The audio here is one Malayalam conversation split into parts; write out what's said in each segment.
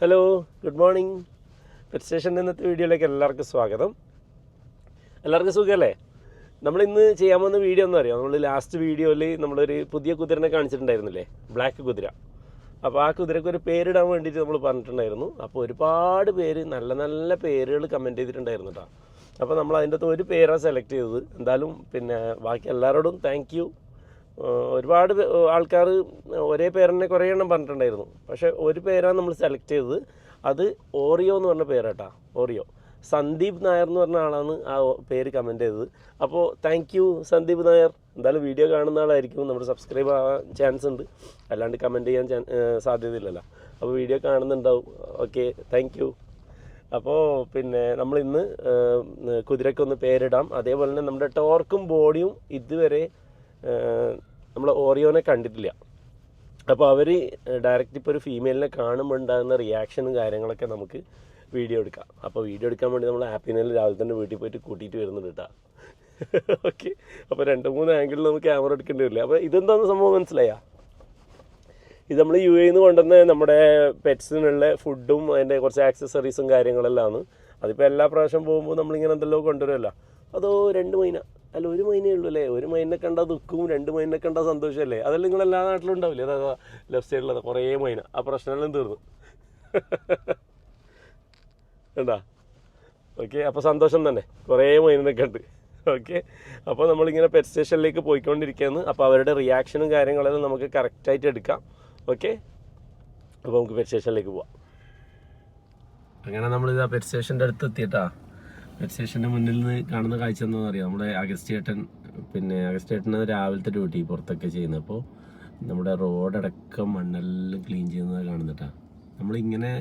Hello, good morning. പെറ്റ് സ്റ്റേഷൻ്റെ ഇന്നത്തെ വീഡിയോയിലേക്ക് എല്ലാവർക്കും സ്വാഗതം. എല്ലാവർക്കും സുഖമല്ലേ? നമ്മളിന്ന് ചെയ്യാൻ പോകുന്ന വീഡിയോ എന്ന് അറിയാം. നമ്മൾ ലാസ്റ്റ് വീഡിയോയിൽ നമ്മളൊരു പുതിയ കുതിരനെ കാണിച്ചിട്ടുണ്ടായിരുന്നില്ലേ, ബ്ലാക്ക് കുതിര. അപ്പോൾ ആ കുതിരയ്ക്ക് ഒരു പേരിടാൻ വേണ്ടിയിട്ട് നമ്മൾ പറഞ്ഞിട്ടുണ്ടായിരുന്നു. അപ്പോൾ ഒരുപാട് പേര് നല്ല നല്ല പേരുകൾ കമൻറ്റ് ചെയ്തിട്ടുണ്ടായിരുന്നു കേട്ടോ. അപ്പോൾ നമ്മൾ അതിൻ്റെ അകത്ത് ഒരു പേരാണ് സെലക്ട് ചെയ്തത്. എന്തായാലും പിന്നെ ബാക്കി എല്ലാവരോടും താങ്ക് യു. ഒരുപാട് ആൾക്കാർ ഒരേ പേരെന്നെ കുറേ എണ്ണം പറഞ്ഞിട്ടുണ്ടായിരുന്നു. പക്ഷേ ഒരു പേരാണ് നമ്മൾ സെലക്ട് ചെയ്തത്. അത് ഓറിയോ എന്ന് പറഞ്ഞ പേരാട്ടാ, ഓറിയോ. സന്ദീപ് നായർ എന്ന് പറഞ്ഞ ആളാണ് ആ പേര് കമൻറ്റ് ചെയ്തത്. അപ്പോൾ താങ്ക് യു സന്ദീപ് നായർ. എന്തായാലും വീഡിയോ കാണുന്ന ആളായിരിക്കും, നമ്മുടെ സബ്സ്ക്രൈബ് ആവാൻ ചാൻസ് ഉണ്ട്, അല്ലാണ്ട് കമൻറ്റ് ചെയ്യാൻ സാധ്യതയില്ലല്ലോ. അപ്പോൾ വീഡിയോ കാണുന്നുണ്ടാവും. Okay, thank you. അപ്പോൾ പിന്നെ നമ്മളിന്ന് കുതിരയ്ക്കൊന്ന് പേരിടാം. അതേപോലെ തന്നെ നമ്മുടെ ടോർക്കും ബോഡിയും ഇതുവരെ നമ്മൾ ഓറിയോനെ കണ്ടിട്ടില്ല. അപ്പോൾ അവർ ഡയറക്റ്റ് ഇപ്പോൾ ഒരു ഫീമെയിലിനെ കാണുമ്പോൾ ഉണ്ടാകുന്ന റിയാക്ഷനും കാര്യങ്ങളൊക്കെ നമുക്ക് വീഡിയോ എടുക്കാം. അപ്പോൾ വീഡിയോ എടുക്കാൻ വേണ്ടി നമ്മൾ ആപ്പിനെല്ലാം രാവിലെ തന്നെ വീട്ടിൽ പോയിട്ട് കൂട്ടിയിട്ട് വരുന്നുണ്ട് കേട്ടോ. ഓക്കെ, അപ്പോൾ 2-3 ആംഗിളിൽ നമുക്ക് ക്യാമറ എടുക്കേണ്ടി വരില്ല. അപ്പോൾ ഇതെന്താണെന്ന് സംഭവം മനസ്സിലായാ? ഇത് നമ്മൾ യു എയിൽ നിന്ന് കൊണ്ടുവന്ന നമ്മുടെ പെറ്റ്സിനുള്ള ഫുഡും അതിൻ്റെ കുറച്ച് ആക്സസറീസും കാര്യങ്ങളെല്ലാം ആണ്. അതിപ്പോൾ എല്ലാ പ്രാവശ്യം പോകുമ്പോൾ നമ്മളിങ്ങനെ എന്തെല്ലോ കൊണ്ടുവരുമല്ലോ. അതോ 2 മൈന അല്ല 1 മൈനേ ഉള്ളൂ അല്ലേ? 1 മൈനെ കണ്ടാൽ ദുഃഖവും 2 മൈനെ കണ്ടാൽ സന്തോഷമല്ലേ? അതെല്ലാം നിങ്ങൾ എല്ലാ നാട്ടിലും ഉണ്ടാവില്ലേ? അതാ ലെഫ്റ്റ് സൈഡിലത് കുറേ മൈന. ആ പ്രശ്നമെല്ലാം തീർന്നു എന്താ? ഓക്കെ, അപ്പോൾ സന്തോഷം തന്നെ, കുറേ മൈനൊക്കെ ഉണ്ട്. ഓക്കെ, അപ്പോൾ നമ്മളിങ്ങനെ പെറ്റ് സ്റ്റേഷനിലേക്ക് പോയിക്കൊണ്ടിരിക്കുകയാണ്. അപ്പോൾ അവരുടെ റിയാക്ഷനും കാര്യങ്ങളെല്ലാം നമുക്ക് കറക്റ്റായിട്ട് എടുക്കാം. ഓക്കെ, അപ്പോൾ നമുക്ക് പെറ്റ് സ്റ്റേഷനിലേക്ക് പോവാം. അങ്ങനെ നമ്മളിത് ആ പെറ്റ് സ്റ്റേഷൻ്റെ അടുത്ത് എത്തിയിട്ടാ. പെറ്റ് സ്റ്റേഷൻ്റെ മുന്നിൽ നിന്ന് കാണുന്ന കാഴ്ച എന്താണെന്ന് അറിയാം. നമ്മുടെ അഗസ്റ്റേട്ടന് രാവിലത്തെ ഡ്യൂട്ടി പുറത്തൊക്കെ ചെയ്യുന്നത്. അപ്പോൾ നമ്മുടെ റോഡടക്കം മണ്ണെല്ലാം ക്ലീൻ ചെയ്യുന്നത് കാണുന്നിട്ടാ. നമ്മളിങ്ങനെ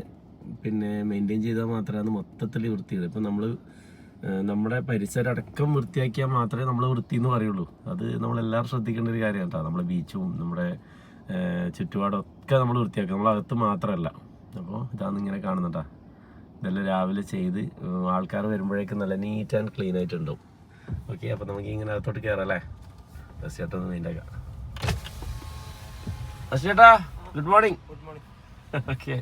മെയിൻറ്റെയിൻ ചെയ്താൽ മാത്രമേ അത് മൊത്തത്തിൽ വൃത്തിയുള്ളൂ. ഇപ്പോൾ നമ്മുടെ പരിസരം അടക്കം വൃത്തിയാക്കിയാൽ മാത്രമേ നമ്മൾ വൃത്തി എന്ന് പറയുള്ളൂ. അത് നമ്മളെല്ലാവരും ശ്രദ്ധിക്കേണ്ട ഒരു കാര്യമാണ് കേട്ടോ. നമ്മുടെ ബീച്ചും നമ്മുടെ ചുറ്റുപാടൊക്കെ നമ്മൾ വൃത്തിയാക്കുക, നമ്മളകത്ത് മാത്രമല്ല. അപ്പോൾ ഇതാണ് ഇങ്ങനെ കാണുന്നുട്ടാ. ഇതെല്ലാം രാവിലെ ചെയ്ത് ആൾക്കാർ വരുമ്പോഴേക്കും നല്ല നീറ്റ് ആൻഡ് ക്ലീൻ ആയിട്ടുണ്ടാവും. ഓക്കെ, അപ്പോൾ നമുക്ക് ഇങ്ങനെ അകത്തോട്ട് കയറാം അല്ലേ? ചേട്ടാ ഒന്ന് മൈൻഡാക്കാം. ചേട്ടാ good morning. Good morning. Okay,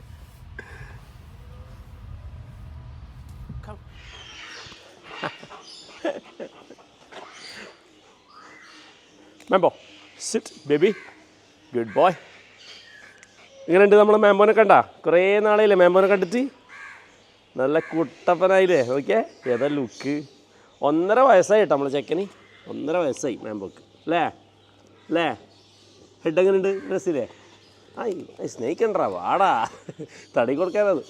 Mambo sit baby, good boy. ഇങ്ങനെയുണ്ട് നമ്മളെ മാമ്പോനെ കണ്ടാ? കുറേ നാളെയില്ലേ മാമ്പോനെ കണ്ടിട്ട്? നല്ല കുട്ടപ്പനായില്ലേ? നോക്കിയേ ഏതാ ലുക്ക്. 1.5 വയസ്സായി കേട്ടോ നമ്മളെ ചെക്കന്. 1.5 വയസ്സായി മാമ്പോക്ക് അല്ലേ? ഹെഡ് എങ്ങനെയുണ്ട്? രസില്ലേ? സ്നേഹിക്കണ്ടാ, വാടാ, തടി കൊടുക്കാനത്.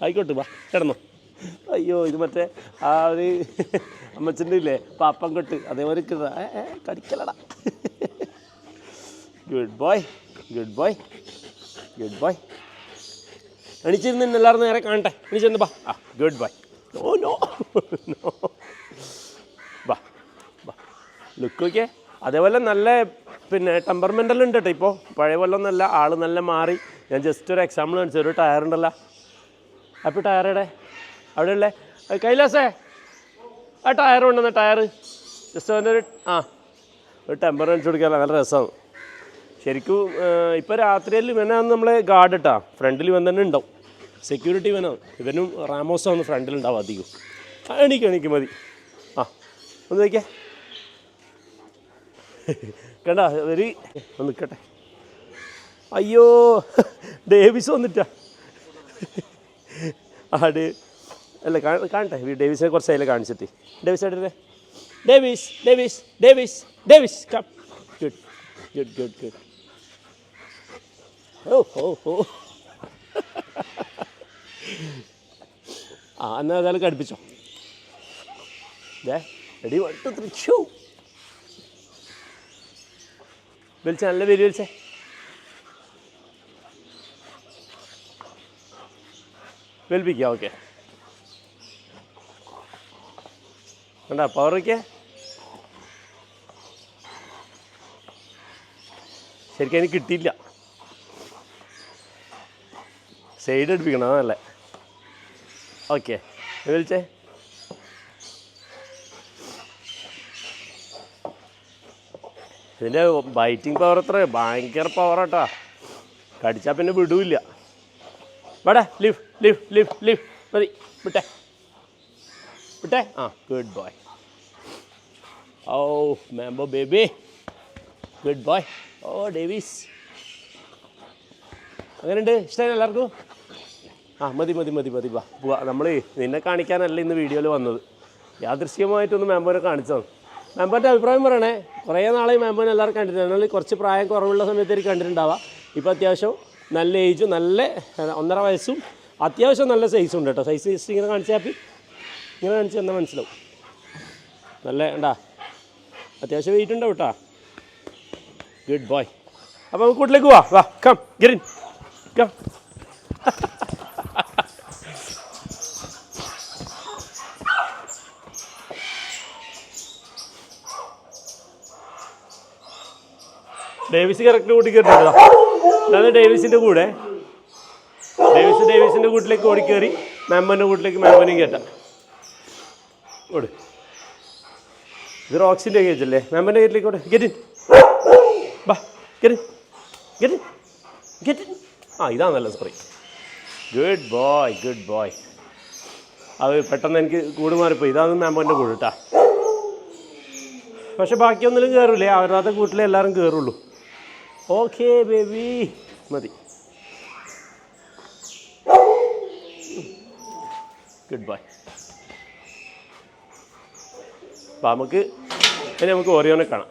ആയിക്കോട്ടെ, വാ കിടന്നോ. അയ്യോ, ഇത് മറ്റേ ആ ഒരു അമ്മച്ചൻ്റെ ഇല്ലേ പാപ്പം കൊട്ട്, അതേപോലെ കടിക്കലടാ. Good boy, good boy, good boy. എണിച്ചിരുന്ന് എല്ലാവരും നേരെ കാണട്ടെ. എണിച്ചിരുന്ന് ബാ. Good boy. No no no, ബാ ബാ. ലുക്ക് നോക്കിയേ. അതേപോലെ നല്ല ടെമ്പർമെൻ്റെല്ലാം ഉണ്ട് കേട്ടോ. ഇപ്പോൾ പഴയ പോലൊന്നല്ല, ആൾ നല്ല മാറി. ഞാൻ ജസ്റ്റ് ഒരു എക്സാമ്പിൾ കാണിച്ചു. ഒരു ടയറുണ്ടല്ലോ, അപ്പോൾ ടയറുടെ അവിടെ ഉള്ളേ കൈലാസേ, ആ ടയർ കൊണ്ടുവന്ന ടയർ ജസ്റ്റ് അവൻ്റെ ഒരു ടെമ്പർ കാണിച്ചു കൊടുക്കാമല്ലോ. നല്ല രസമാണ് ശരിക്കും. ഇപ്പോൾ രാത്രിയിൽ ഇവനാണ് നമ്മളെ ഗാർഡ് ഇട്ടാ. ഫ്രണ്ടിൽ ഇവൻ തന്നെ ഉണ്ടാവും, സെക്യൂരിറ്റി ഇവനാണ്. ഇവനും റാമോസാണ് ഫ്രണ്ടിലുണ്ടാവും അധികം. എണീക്ക് മതി. ഒന്ന് വയ്ക്കേ കണ്ടാ ഒരു ഒന്ന് നിൽക്കട്ടെ. അയ്യോ, ഡേവിസ് വന്നിട്ടാ. അല്ല കാണട്ടെ, ഡേവിസിനെ കുറച്ച് അതിലെ കാണിച്ചിട്ട്. ഡേവിസ് ആയിട്ടേ, ഡേവിസ് കം. ഗുഡ്. ഓ എന്നാൽ ഏതായാലും കടുപ്പിച്ചോ. Ready, 1 2 3 shoe. വലിച്ച നല്ല പേര് വലിച്ചേ. വലിപ്പിക്കാം. ഓക്കെ, കണ്ടാ പവർ വയ്ക്കേ. ശരിക്കും എനിക്ക് കിട്ടിയില്ല. സൈഡ് അടുപ്പിക്കണം, അതല്ലേ? ഓക്കെ, വലിച്ചേ. ഇതിൻ്റെ ബൈറ്റിംഗ് പവർ ഭയങ്കര പവറാട്ടാ. കടിച്ചാൽ പിന്നെ വിടൂല്ല. വാടാ ലിവ് മതി വിട്ടെ ആ ഗുഡ് ബോയ്. ഓ മാംബോ ബേബി ഗുഡ് ബോയ്. ഓ ഡേവിസ് അങ്ങനെയുണ്ട്, ഇഷ്ടമായി എല്ലാവർക്കും? ആ മതി വാ പോവാ. നമ്മൾ നിന്നെ കാണിക്കാനല്ല ഇന്ന് വീഡിയോയിൽ വന്നത്, യാദൃശ്ചികമായിട്ടൊന്ന് മാംബോനെ കാണിച്ചതാണ്. മാംബോൻ്റെ അഭിപ്രായം പറയണേ. കുറേ നാളെ മാംബോനെ എല്ലാവരും കണ്ടിട്ടുണ്ട്. എന്നാൽ കുറച്ച് പ്രായം കുറവുള്ള സമയത്തേക്ക് കണ്ടിട്ടുണ്ടാവാം. ഇപ്പോൾ അത്യാവശ്യം നല്ല ഏജും നല്ല 1.5 വയസ്സും അത്യാവശ്യം നല്ല സൈസും ഉണ്ട് കേട്ടോ. സൈസ് ജസ്റ്റ് ഇങ്ങനെ കാണിച്ചാൽ ഹാപ്പി, ഇങ്ങനെ കാണിച്ച് എന്നാൽ മനസ്സിലാവും. നല്ല ഉണ്ടാ അത്യാവശ്യം വെയിറ്റ് ഉണ്ടാവും കേട്ടോ. Good boy. അപ്പോൾ നമുക്ക് വീട്ടിലേക്ക് വാ come get come. Davis correct കൂട്ടി കയറിട്ടോ. അതാണ് ഡേവിസിൻ്റെ കൂടെ. ഡേവിസിൻ്റെ കൂട്ടിലേക്ക് ഓടിക്കയറി മാംബോൻ്റെ കൂട്ടിലേക്ക് മാംബോനെയും കയറ്റാം. ഓട്. ഇത് റോക്സിൻ്റെ കേജ് അല്ലേ? മാംബോൻ്റെ കേറ്റിലേക്ക് ഓട്. ഗെറ്റ് ബാ ഗെറ്റ്. ആ ഇതാണ് നല്ല സ്പ്രേ. Good boy. അത് പെട്ടെന്ന് എനിക്ക് കൂട് മാറിപ്പോയി. ഇതാണ് മാംബോൻ്റെ കൂട് കേട്ടാ. പക്ഷെ ബാക്കിയൊന്നിലും കയറില്ലേ, അവരുടെ കൂട്ടിലെ എല്ലാവരും കയറുള്ളൂ. ഓക്കെ ബേബി മതി. Good boy. അപ്പോൾ നമുക്ക് ഓറിയോനെ കാണാം.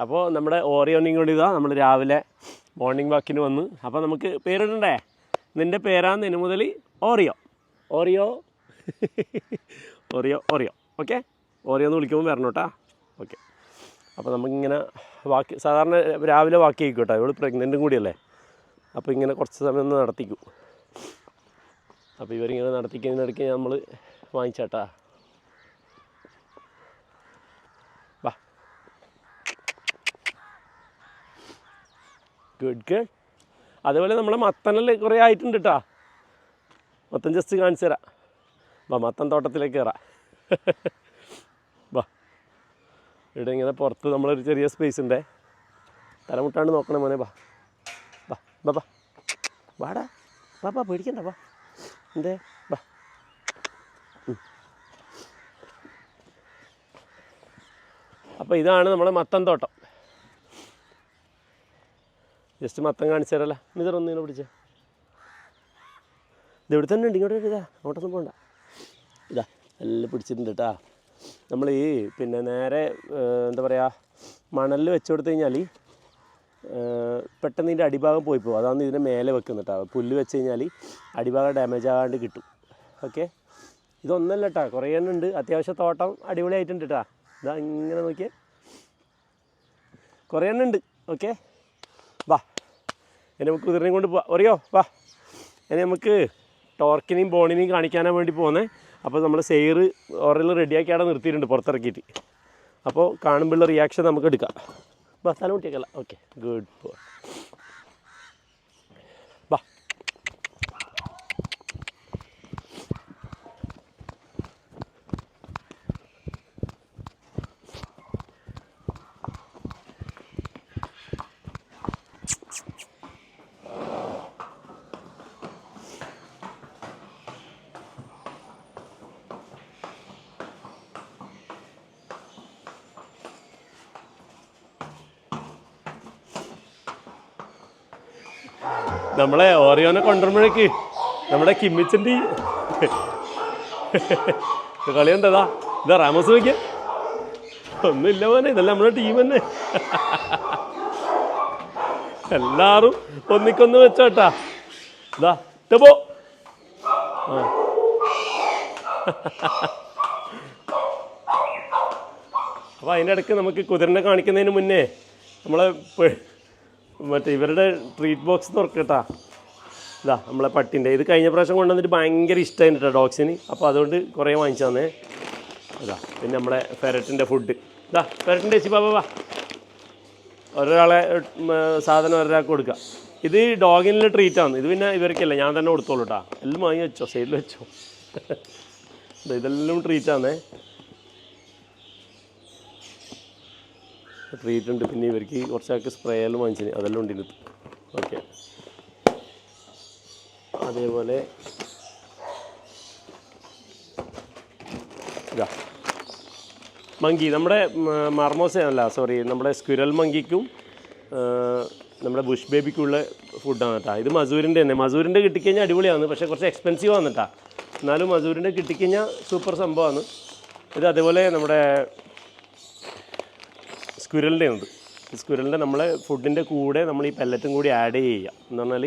അപ്പോൾ നമ്മുടെ ഓറിയോനെയും കൂടി ഇതാ നമ്മൾ രാവിലെ മോർണിംഗ് വാക്കിന് വന്ന്. അപ്പോൾ നമുക്ക് പേരിടണ്ടേ? നിൻ്റെ പേരാന്ന് ഇനി മുതൽ ഓറിയോ. ഓക്കെ, ഓറിയോ എന്ന് വിളിക്കുമ്പോൾ വരണം കേട്ടോ. ഓക്കെ. അപ്പോൾ നമുക്കിങ്ങനെ സാധാരണ രാവിലെ വാക്ക് ചെയ്യിക്കും കേട്ടോ. ഇവൾ പ്രഗ്നൻറ്റും കൂടിയല്ലേ, അപ്പോൾ ഇങ്ങനെ കുറച്ച് സമയം ഒന്ന് നടത്തിക്കും. അപ്പോൾ ഇവരിങ്ങനെ നടത്തിക്കുന്നതിനിടയ്ക്ക് നമ്മൾ വാങ്ങിച്ചാട്ടാ. വാ ഗുഡ്. അതേപോലെ നമ്മളെ മത്തനെല്ലാം കുറേ ആയിട്ടുണ്ട് കേട്ടോ. മത്തൻ ജസ്റ്റ് കാണിച്ചു തരാം. വാ മത്തൻ തോട്ടത്തിലേക്ക് കയറാം. വാ. ഇവിടെ ഇങ്ങനെ പുറത്ത് നമ്മളൊരു ചെറിയ സ്പേസ് ഉണ്ട്. തലമുട്ടാണ്ട് നോക്കണേ മോനെ. വാടാ പേടിക്കണ്ട വാ. എന്തേ വാ. അപ്പോൾ ഇതാണ് നമ്മുടെ മത്തൻ തോട്ടം. ജസ്റ്റ് മത്തൻ കാണിച്ചു തരല്ല. ഇതൊന്നിങ്ങനെ പിടിച്ച ഇതിവിടെ തന്നെ ഉണ്ട്. ഇങ്ങോട്ട് ഇതാ, അങ്ങോട്ടൊന്നും പോകണ്ട. ഇതാ എല്ലാം പിടിച്ചിട്ടുണ്ട് കേട്ടാ. നമ്മൾ പിന്നെ നേരെ എന്താ പറയുക, മണലിൽ വെച്ച് കൊടുത്തു കഴിഞ്ഞാൽ പെട്ടെന്ന് ഇതിൻ്റെ അടിഭാഗം പോയി പോകും. അതാണ് ഇതിൻ്റെ മേലെ വെക്കുന്നത് കേട്ടോ. പുല്ല് വെച്ച് കഴിഞ്ഞാൽ അടിഭാഗം ഡാമേജ് ആകാണ്ട് കിട്ടും. ഓക്കെ. ഇതൊന്നല്ല കേട്ടോ, കുറേ എണ്ണം ഉണ്ട്. അത്യാവശ്യം തോട്ടം അടിപൊളിയായിട്ടുണ്ട് കേട്ടോ. ഇതാ ഇങ്ങനെ നോക്കിയേ, കുറേ എണ്ണം ഉണ്ട്. ഓക്കെ. വാ ഇനി നമുക്ക് കുതിരനെയും കൊണ്ട് പോവാം. അറിയോ വാ. ഇനി നമുക്ക് ടോർക്കിനെയും ബോണിനെയും കാണിക്കാനാണ് വേണ്ടി പോകുന്നത്. അപ്പോൾ നമ്മൾ സെയറ് ഓറെല്ലാം റെഡിയാക്കി അവിടെ നിർത്തിയിട്ടുണ്ട് പുറത്തിറക്കിയിട്ട്. അപ്പോൾ കാണുമ്പോഴുള്ള റിയാക്ഷൻ നമുക്ക് എടുക്കാം. വാ തലമുട്ടിയേക്കല്ല. Okay good. വാ. നമ്മളെ ഓറിയോനെ കൊണ്ടുവരുമ്പോഴേക്ക് നമ്മുടെ കിമ്മിച്ചൻ്റെ കളി ഉണ്ടതാ. ഇതാ റാമോസ് നോക്കിയ ഒന്നുമില്ല മോനെ, ഇതല്ല നമ്മുടെ ടീം തന്നെ. എല്ലാവരും ഒന്നിക്കൊന്ന് വെച്ചോട്ടാ. ഇതാ ഇട്ടപ്പോ അപ്പോൾ അതിൻ്റെ ഇടയ്ക്ക് നമുക്ക് കുതിരനെ കാണിക്കുന്നതിന് മുന്നേ നമ്മളെ മറ്റേ ഇവരുടെ ട്രീറ്റ് ബോക്സ് തുറക്കട്ടാ. ഇതാ നമ്മളെ പട്ടിൻ്റെ ഇത് കഴിഞ്ഞ പ്രാവശ്യം കൊണ്ടുവന്നിട്ട് ഭയങ്കര ഇഷ്ടമായിരുന്നു കേട്ടോ ഡോഗ്സിന്. അപ്പോൾ അതുകൊണ്ട് കുറേ വാങ്ങിച്ചു തന്നേ. ഇതാ പിന്നെ നമ്മളെ ഫെററ്റിൻ്റെ ഫുഡ്. ഇതാ ഫെററ്റിൻ്റെ ചേച്ചി ബാബാ ഒരാളെ സാധനം ഒരാൾക്ക് കൊടുക്കുക. ഇത് ഡോഗിനുള്ള ട്രീറ്റാണ്. ഇത് പിന്നെ ഇവർക്കല്ല, ഞാൻ തന്നെ കൊടുത്തോളൂ കേട്ടോ. എല്ലാം വാങ്ങി വെച്ചോ, സൈഡിൽ വെച്ചോ. ഇതെല്ലാം ട്രീറ്റാണേ. ട്രീറ്റ് ഉണ്ട്. പിന്നെ ഇവർക്ക് കുറച്ചൊക്കെ സ്പ്രേ എല്ലാം വാങ്ങിച്ചിന്, അതെല്ലാം ഉണ്ട് ഇതിനകത്ത്. ഓക്കെ. അത് അതേപോലെ ഇതാ മങ്കി, നമ്മുടെ മർമോസ അല്ല, സോറി, നമ്മുടെ സ്ക്വിരൽ മങ്കിക്കും നമ്മുടെ ബുഷ് ബേബിക്കുള്ള ഫുഡാണ് കേട്ടോ. ഇത് മസൂരിൻ്റെ തന്നെ. മസൂരിൻ്റെ കിട്ടിക്കഴിഞ്ഞാൽ അടിപൊളിയാണ്, പക്ഷേ കുറച്ച് എക്സ്പെൻസീവ് ആണ് കേട്ടോ. എന്നാലും മസൂരിൻ്റെ കിട്ടിക്കഴിഞ്ഞാൽ സൂപ്പർ സംഭവമാണ് ഇത്. അതേപോലെ നമ്മുടെ സ്ക്വിരലിൻ്റെ ഉണ്ട്. സ്ക്വിരലിൻ്റെ നമ്മളെ ഫുഡിൻ്റെ കൂടെ നമ്മൾ ഈ പെല്ലറ്റും കൂടി ആഡ് ചെയ്യുക. എന്ന് പറഞ്ഞാൽ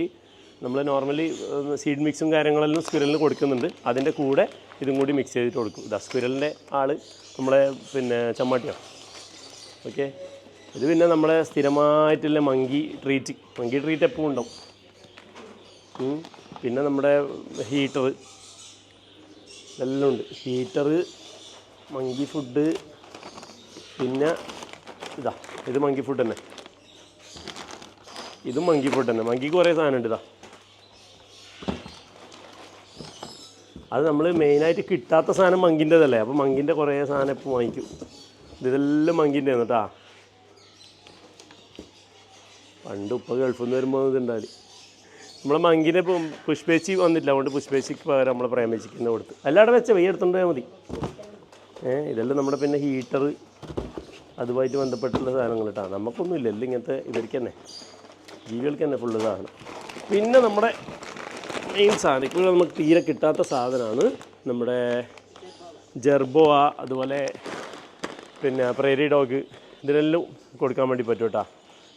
നമ്മൾ നോർമലി സീഡ് മിക്സും കാര്യങ്ങളെല്ലാം സ്ക്വിരലിന് കൊടുക്കുന്നുണ്ട്, അതിൻ്റെ കൂടെ ഇതും കൂടി മിക്സ് ചെയ്തിട്ട് കൊടുക്കും. ഇതാ സ്ക്വിരലിൻ്റെ ആൾ നമ്മളെ പിന്നെ ചമ്മാട്ടിയാണ്. ഓക്കെ, ഇത് പിന്നെ നമ്മളെ സ്ഥിരമായിട്ടുള്ള മങ്കി ട്രീറ്റ് എപ്പോഴും ഉണ്ടാവും. പിന്നെ നമ്മുടെ ഹീറ്റർ ഇതെല്ലാം ഉണ്ട്. ഹീറ്റർ, മങ്കി ഫുഡ്, പിന്നെ ഇത് മങ്കി ഫുഡ് തന്നെ. ഇതും മങ്കി ഫുഡ് തന്നെ. മങ്കിക്ക് കുറേ സാധനം ഉണ്ട്. അത് നമ്മൾ മെയിനായിട്ട് കിട്ടാത്ത സാധനം മങ്കിൻ്റെതല്ലേ, അപ്പോൾ മങ്കിൻ്റെ കുറേ സാധനം ഇപ്പോൾ വാങ്ങിക്കും. ഇതെല്ലാം മങ്കിൻ്റെ ആണ് കേട്ടോ. പണ്ട് ഉപ്പ ഗൾഫിൽ നിന്ന് വരുമ്പോൾ ഇതുണ്ടായി. നമ്മളെ മങ്കിനെ ഇപ്പം പുഷ്പേച്ചി വന്നിട്ടില്ല, അതുകൊണ്ട് പുഷ്പേച്ചിക്ക് പകരം നമ്മളെ പ്രേമേച്ചിക്ക് കൊടുത്ത്. എല്ലാവരും വെച്ച വെയ്യ എടുത്തുകൊണ്ടുപോയാൽ മതി. ഇതെല്ലാം നമ്മുടെ പിന്നെ ഹീറ്റർ അതുമായിട്ട് ബന്ധപ്പെട്ടുള്ള സാധനങ്ങൾ കേട്ടോ. നമുക്കൊന്നും ഇല്ല, എല്ലാം ഇങ്ങനത്തെ ഇവർക്ക് തന്നെ, ജീവികൾക്ക് തന്നെ ഫുള്ള് സാധനം. പിന്നെ നമ്മുടെ മെയിൻ സാധനം ഇപ്പോൾ നമുക്ക് തീരെ കിട്ടാത്ത സാധനമാണ് നമ്മുടെ ജെർബോവ, അതുപോലെ പിന്നെ പ്രേരി ഡോഗ്. ഇതിനെല്ലാം കൊടുക്കാൻ വേണ്ടി പറ്റും കേട്ടോ.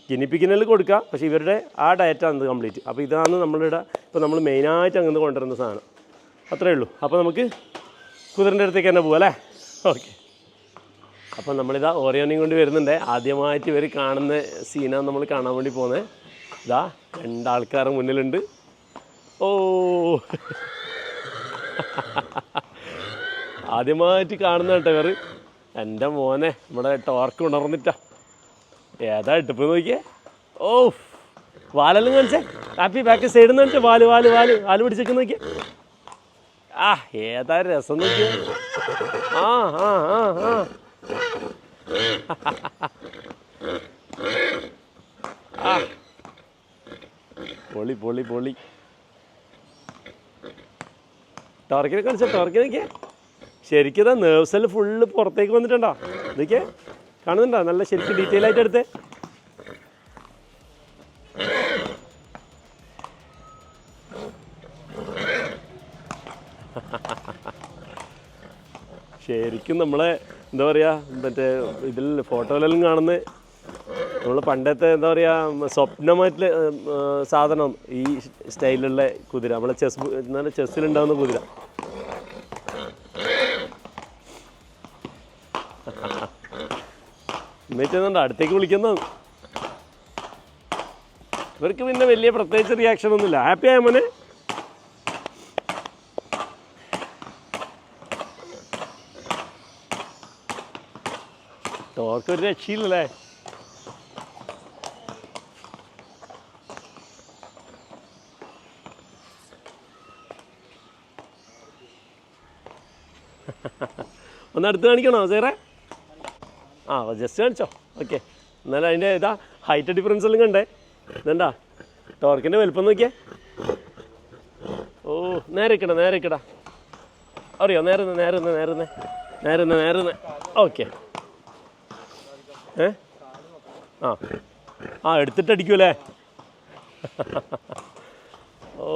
ഗിനിപ്പിക്കുന്നതിൽ കൊടുക്കാം, പക്ഷേ ഇവരുടെ ആ ഡയറ്റാണ് കംപ്ലീറ്റ്. അപ്പോൾ ഇതാണ് നമ്മളുടെ ഇപ്പോൾ നമ്മൾ മെയിനായിട്ട് അങ്ങനെ കൊണ്ടുവരുന്ന സാധനം. അത്രയേ ഉള്ളൂ. അപ്പോൾ നമുക്ക് കുതിരൻ്റെ അടുത്തേക്ക് തന്നെ പോകാം അല്ലേ? ഓക്കെ. അപ്പം നമ്മളിതാ ഓറിയോനെയും കൊണ്ട് വരുന്നുണ്ട്. ആദ്യമായിട്ട് ഇവർ കാണുന്ന സീനാണ് നമ്മൾ കാണാൻ വേണ്ടി പോകുന്നത്. ഇതാ 2 ആൾക്കാർ മുന്നിലുണ്ട്. ഓ, ആദ്യമായിട്ട് കാണുന്ന കേട്ടോ ഇവർ. എൻ്റെ മോനെ നമ്മുടെ ടോർക്ക് ഉണർന്നിട്ടാ. ഏതാ ഇട്ടിപ്പ് നോക്കിയേ. ഓ, വാലെല്ലാം കാണിച്ചേ. ഹാപ്പി ബാക്ക് സൈഡിൽ നിന്ന് കാണിച്ചേ. വാല് പിടിച്ചേക്ക് നോക്കിയേ. ആ, ഏതാ രസം നോക്കിയേ. ആ ആ ആ ആ ആ, പൊളി പൊളി പൊളി. ടോർക്കിനെ കാണിച്ചോ. ടോർക്കിനെ നോക്കിയേ. ശരിക്കും ഇതാ നേഴ്സെല്ലാം ഫുള്ള് പുറത്തേക്ക് വന്നിട്ടുണ്ടോ? ഇതൊക്കെ കാണുന്നുണ്ടോ? നല്ല ശരിക്കും ഡീറ്റെയിൽ ആയിട്ട് എടുത്തേ. ശരിക്കും നമ്മളെ എന്താ പറയുക, മറ്റേ ഇതിൽ ഫോട്ടോയിലെല്ലാം കാണുന്ന നമ്മൾ പണ്ടത്തെ എന്താ പറയുക സ്വപ്നമായിട്ടുള്ള സാധനം ഈ സ്റ്റൈലിലുള്ള കുതിര. നമ്മളെ ചെസ്സിലുണ്ടാകുന്ന കുതിര. എന്നിട്ടുണ്ടോ അടുത്തേക്ക് വിളിക്കുന്നത്. ഇവർക്ക് പിന്നെ വലിയ പ്രത്യേകിച്ച് റിയാക്ഷൻ ഒന്നുമില്ല. ഹാപ്പി ആയ മോനെ. ടോർക്ക് ഒരു രക്ഷയില്ലല്ലേ. ഒന്ന് അടുത്ത് കാണിക്കണോ സേറെ? ആ, ജസ്റ്റ് കാണിച്ചോ. ഓക്കെ, എന്നാലും അതിൻ്റെ ഇതാ ഹൈറ്റ് ഡിഫറൻസ് എല്ലാം കണ്ടേ. ഇതെന്താ ടോർക്കിൻ്റെ വലുപ്പം നോക്കിയേ. ഓ, നേരെ ഇക്കടാ. അറിയോ? നേരുന്ന. ഓക്കെ. ആ എടുത്തിട്ടടിക്കൂലേ. ഓ,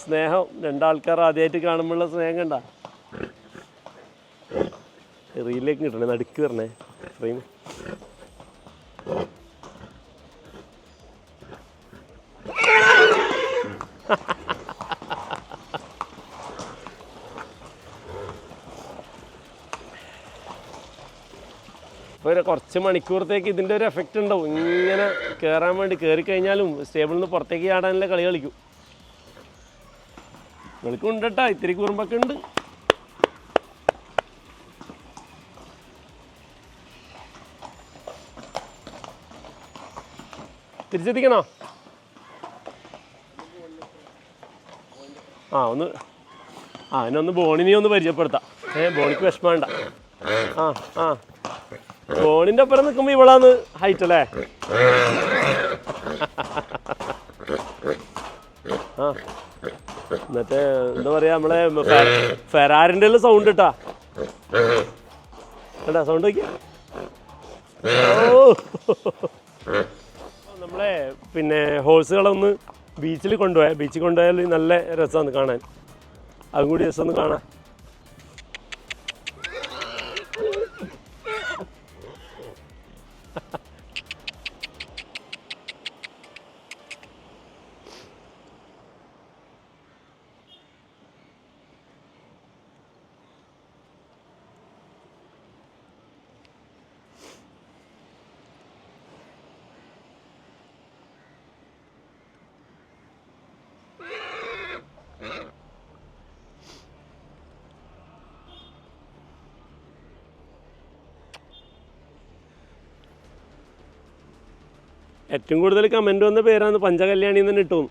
സ്നേഹം. 2 ആൾക്കാർ ആദ്യമായിട്ട് കാണുമ്പോഴുള്ള സ്നേഹം കണ്ട. റീലിലേക്ക് കിട്ടണേ, നടുക്ക് വരണേ ഫ്രെയിം. ഇപ്പോൾ കുറച്ച് മണിക്കൂറത്തേക്ക് ഇതിൻ്റെ ഒരു എഫക്റ്റ് ഉണ്ടാവും. ഇങ്ങനെ കയറാൻ വേണ്ടി കയറിക്കഴിഞ്ഞാലും സ്റ്റേബിളിൽ നിന്ന് പുറത്തേക്ക് ചാടാനുള്ള കളി കളിക്കും. ഇവൾക്കും ഉണ്ട് കേട്ടോ, ഇത്തിരി കുറുമ്പൊക്കെ ഉണ്ട്. തിരിച്ചെത്തിക്കണോ? അതിനൊന്ന് ബോണിനെ ഒന്ന് പരിചയപ്പെടുത്താം. ബോണിക്ക് വിഷമം വേണ്ട. ബോണിൻ്റെ ഒപ്പം നിൽക്കുമ്പോൾ ഇവളാന്ന് ഹൈറ്റ് അല്ലേ. എന്നിട്ട് എന്താ പറയാ നമ്മളെ ഫെറാറിൻ്റെ എല്ലാം സൗണ്ട് ഇട്ടാ കേട്ടാ സൗണ്ട് വയ്ക്കാം. ഓ നമ്മളെ പിന്നെ ഹോഴ്സുകളൊന്ന് ബീച്ചിൽ കൊണ്ടുപോയാൽ നല്ല രസമാണ് കാണാൻ. അതും കൂടി രസം ഒന്ന് കാണാം. ഏറ്റവും കൂടുതൽ കമൻറ്റ് വന്ന പേരാണ് പഞ്ചകല്യാണി എന്ന് തന്നെ ഇട്ടും.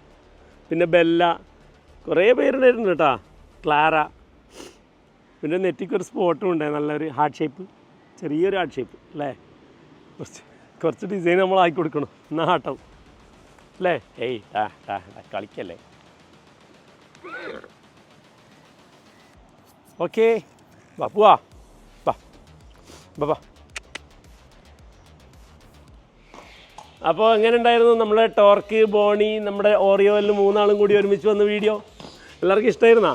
പിന്നെ ബെല്ല, കുറേ പേരുണ്ടായിരുന്നു കേട്ടോ. ക്ലാര, പിന്നെ നെറ്റിക്കൊരു സ്പോട്ടും ഉണ്ട്, നല്ലൊരു ഹാർട്ട് ഷേപ്പ്, ചെറിയൊരു ഹാർട്ട് ഷേപ്പ് അല്ലേ. കുറച്ച് ഡിസൈൻ നമ്മൾ ആക്കി കൊടുക്കണം എന്നാൽ ഹാട്ടാവും അല്ലേ. ഏയ് കളിക്കല്ലേ. ഓക്കെ വാ പോവാ ബാ. അപ്പോൾ എങ്ങനെ ഉണ്ടായിരുന്നു നമ്മളെ ടോർക്ക്, ബോണി, നമ്മുടെ ഓറിയോ എല്ലാം മൂന്നാളും കൂടി ഒരുമിച്ച് വന്ന വീഡിയോ? എല്ലാവർക്കും ഇഷ്ടമായിരുന്നാ?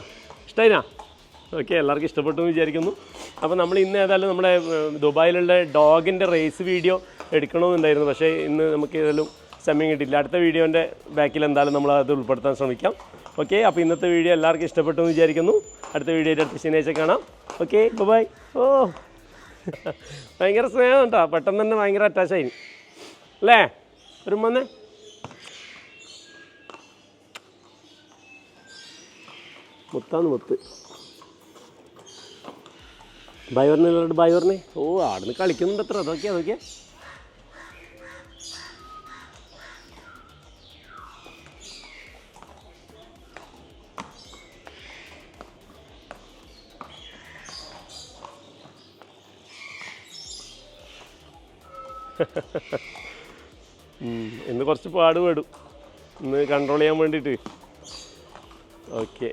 ഓക്കെ, എല്ലാവർക്കും ഇഷ്ടപ്പെട്ടു എന്ന് വിചാരിക്കുന്നു. അപ്പോൾ നമ്മൾ ഇന്ന് ഏതായാലും നമ്മുടെ ദുബായിലുള്ള ഡോഗിൻ്റെ റേസ് വീഡിയോ എടുക്കണമെന്നുണ്ടായിരുന്നു. പക്ഷേ ഇന്ന് നമുക്ക് ഏതായാലും സമയം കിട്ടിയില്ല. അടുത്ത വീഡിയോൻ്റെ ബാക്കിൽ എന്തായാലും നമ്മൾ അത് ഉൾപ്പെടുത്താൻ ശ്രമിക്കാം. ഓക്കെ, അപ്പോൾ ഇന്നത്തെ വീഡിയോ എല്ലാവർക്കും ഇഷ്ടപ്പെട്ടു എന്ന് വിചാരിക്കുന്നു. അടുത്ത വീഡിയോയുടെ അടുത്ത ശനിയാഴ്ച കാണാം. Okay, by. ഓ ഭയങ്കര സ്നേഹം കേട്ടോ, പെട്ടെന്ന് തന്നെ ഭയങ്കര അറ്റാച്ചായി അല്ലേ. ഒരു വന്നേ മുത്ത് ബൈ പറഞ്ഞേ. ഓ ആടുന്ന് കളിക്കുന്നുണ്ട് അത്ര. അതൊക്കെ ഇന്ന് കുറച്ച് പാടുപെടും ഇന്ന് കൺട്രോൾ ചെയ്യാൻ വേണ്ടിയിട്ട്. ഓക്കെ.